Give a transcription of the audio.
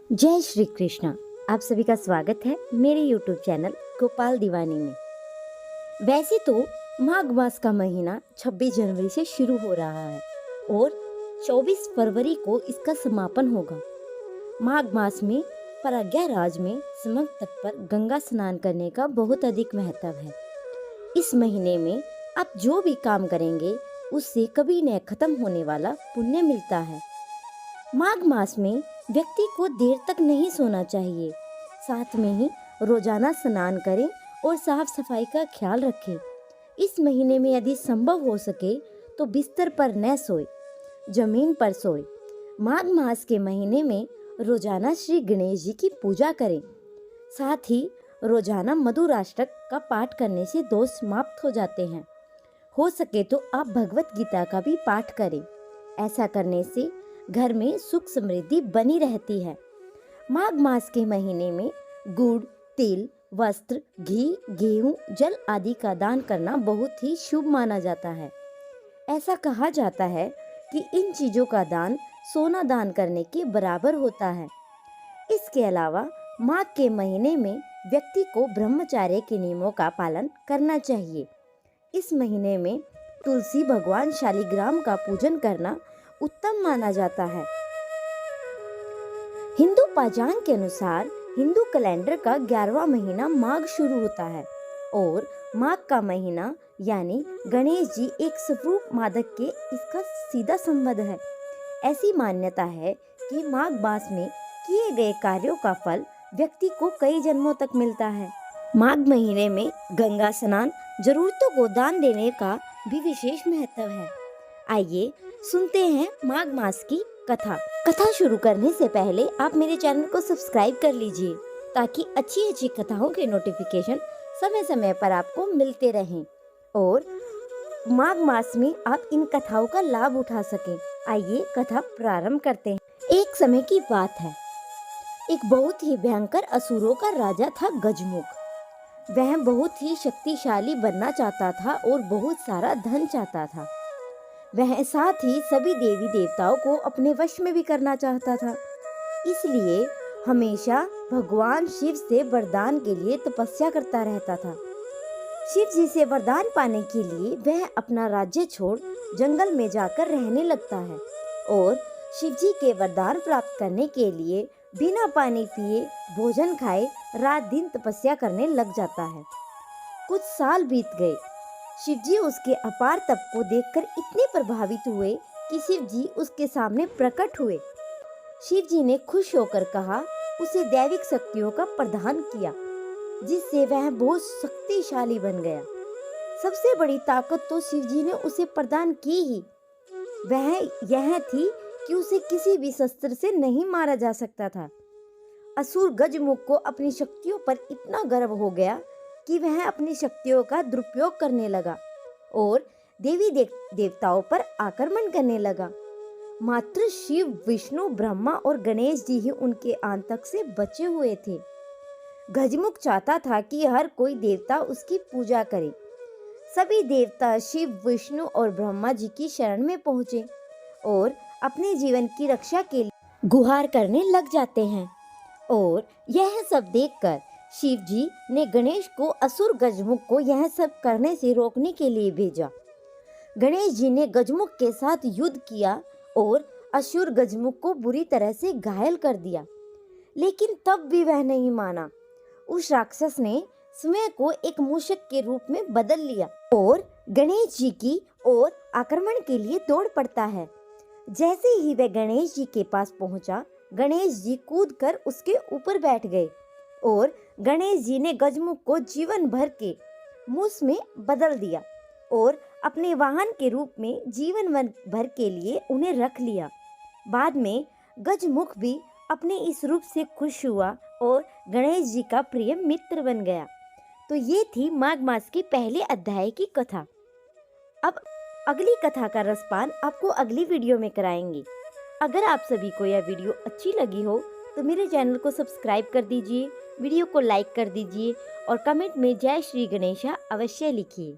जय श्री कृष्णा। आप सभी का स्वागत है मेरे YouTube चैनल गोपाल दीवानी में। वैसे तो माघ मास का महीना 26 जनवरी से शुरू हो रहा है और 24 फरवरी को इसका समापन होगा। माघ मास में प्रयागराज में समंग तट पर गंगा स्नान करने का बहुत अधिक महत्व है। इस महीने में आप जो भी काम करेंगे उससे कभी न खत्म होने वाला पुण्य मिलता है। माघ मास में व्यक्ति को देर तक नहीं सोना चाहिए। साथ में ही रोजाना स्नान करें और साफ सफाई का ख्याल रखें। इस महीने में यदि संभव हो सके तो बिस्तर पर न सोए, जमीन पर सोए। माघ मास के महीने में रोजाना श्री गणेश जी की पूजा करें। साथ ही रोजाना मधुराष्टक का पाठ करने से दोष समाप्त हो जाते हैं। हो सके तो आप भगवत गीता का भी पाठ करें। ऐसा करने से घर में सुख समृद्धि बनी रहती है। माघ मास के महीने में गुड़, तिल, वस्त्र, घी, गेहूं, जल आदि का दान करना बहुत ही शुभ माना जाता है। ऐसा कहा जाता है कि इन चीजों का दान सोना दान करने के बराबर होता है। इसके अलावा माघ के महीने में व्यक्ति को ब्रह्मचर्य के नियमों का पालन करना चाहिए। इस महीने में तुलसी भगवान शालिग्राम का पूजन करना उत्तम माना जाता है। हिंदू पंचांग के अनुसार हिंदू कैलेंडर का 11वां महीना माघ शुरू होता है और माघ का महीना यानी गणेश जी एक स्वरूप मादक के इसका सीधा संबंध है। ऐसी मान्यता है कि माघ मास में किए गए कार्यों का फल व्यक्ति को कई जन्मों तक मिलता है। माघ महीने में गंगा स्नान, जरूरतों को दान देने का भी विशेष महत्व है। आइए सुनते हैं माघ मास की कथा शुरू करने से पहले आप मेरे चैनल को सब्सक्राइब कर लीजिए ताकि अच्छी अच्छी कथाओं के नोटिफिकेशन समय समय पर आपको मिलते रहें और माघ मास में आप इन कथाओं का लाभ उठा सकें। आइए कथा प्रारंभ करते हैं। एक समय की बात है, एक बहुत ही भयंकर असुरों का राजा था गजमुख। वह बहुत ही शक्तिशाली बनना चाहता था और बहुत सारा धन चाहता था। वह साथ ही सभी देवी देवताओं को अपने वश में भी करना चाहता था। इसलिए हमेशा भगवान शिव से वरदान के लिए तपस्या करता रहता था। शिव जी से वरदान पाने के लिए वह अपना राज्य छोड़ जंगल में जाकर रहने लगता है और शिव जी के वरदान प्राप्त करने के लिए बिना पानी पिए, भोजन खाए रात दिन तपस्या करने लग जाता है। कुछ साल बीत गए। शिवजी उसके अपार तप को देखकर इतने प्रभावित हुए कि शिवजी उसके सामने प्रकट हुए। शिवजी ने खुश होकर कहा, उसे दैविक शक्तियों का प्रदान किया जिससे वह बहुत शक्तिशाली बन गया। सबसे बड़ी ताकत तो शिवजी ने उसे प्रदान की ही। वह यह थी कि उसे किसी भी शस्त्र से नहीं मारा जा सकता था। असुर गजमुख को अपनी शक्तियों पर इतना गर्व हो गया कि वह अपनी शक्तियों का दुरुपयोग करने लगा और देवी देवताओं पर आक्रमण करने लगा। मात्र शिव, विष्णु, ब्रह्मा और गणेश जी ही उनके आतंक से बचे हुए थे। गजमुख चाहता था कि हर कोई देवता उसकी पूजा करे। सभी देवता शिव, विष्णु और ब्रह्मा जी की शरण में पहुंचे और अपने जीवन की रक्षा के लिए गुहार करने लग जाते हैं। और यह सब देखकर शिव जी ने गणेश को असुर गजमुख को यह सब करने से रोकने के लिए भेजा। गणेश जी ने गजमुख के साथ युद्ध किया और असुर गजमुख को बुरी तरह से घायल कर दिया, लेकिन तब भी वह नहीं माना। उस राक्षस ने स्वयं को एक मूषक के रूप में बदल लिया और गणेश जी की ओर आक्रमण के लिए दौड़ पड़ता है। जैसे ही वह गणेश जी के पास पहुंचा, गणेश जी कूदकर उसके ऊपर बैठ गए और गणेश जी ने गजमुख को जीवन भर के मूस में बदल दिया और अपने वाहन के रूप में जीवन भर के लिए उन्हें रख लिया। बाद में गजमुख भी अपने इस रूप से खुश हुआ और गणेश जी का प्रिय मित्र बन गया। तो ये थी माघ मास के पहले अध्याय की कथा। अब अगली कथा का रसपान आपको अगली वीडियो में कराएंगे। अगर आप सभी को यह वीडियो अच्छी लगी हो तो मेरे चैनल को सब्सक्राइब कर दीजिए, वीडियो को लाइक कर दीजिए और कमेंट में जय श्री गणेशा अवश्य लिखिए।